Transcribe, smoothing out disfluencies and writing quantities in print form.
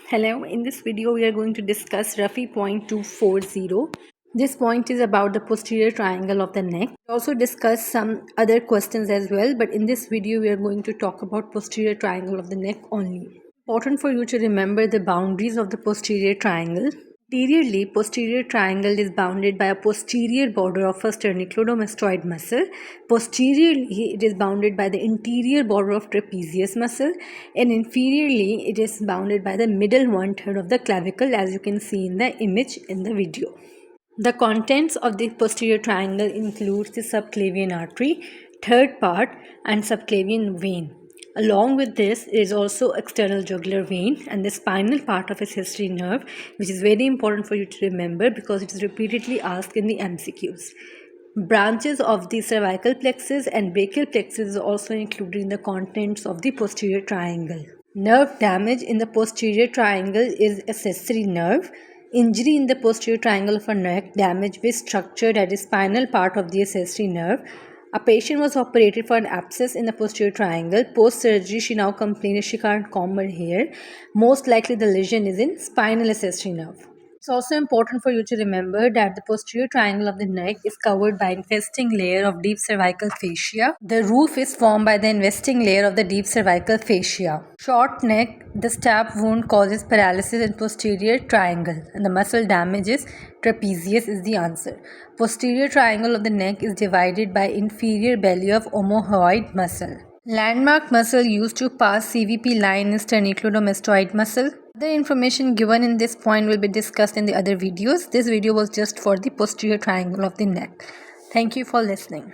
Hello, in this video we are going to discuss Rafi point 240. This point is about the posterior triangle of the neck. We also discuss some other questions as well, but in this video we are going to talk about posterior triangle of the neck only. Important for you to remember the boundaries of the posterior triangle. Anteriorly, posterior triangle is bounded by a posterior border of a sternocleidomastoid muscle. Posteriorly, it is bounded by the interior border of trapezius muscle, and inferiorly, it is bounded by the middle one-third of the clavicle, as you can see in the image in the video. The contents of the posterior triangle includes the subclavian artery, third part, and subclavian vein. Along with this is also external jugular vein and the spinal part of accessory nerve, which is very important for you to remember because it is repeatedly asked in the MCQs. Branches of the cervical plexus and brachial plexus is also included in the contents of the posterior triangle. Nerve damage in the posterior triangle is accessory nerve. Injury in the posterior triangle of a neck damage which structured at the spinal part of the accessory nerve. A patient was operated for an abscess in the posterior triangle. Post-surgery, she now complains she can't comb her hair. Most likely the lesion is in spinal accessory nerve. It's also important for you to remember that the posterior triangle of the neck is covered by investing layer of deep cervical fascia. The roof is formed by the investing layer of the deep cervical fascia. Short neck, the stab wound causes paralysis in posterior triangle and the muscle damage is trapezius is the answer. Posterior triangle of the neck is divided by inferior belly of omohyoid muscle. Landmark muscle used to pass CVP line is sternocleidomastoid muscle. The information given in this point will be discussed in the other videos. This video was just for the posterior triangle of the neck. Thank you for listening.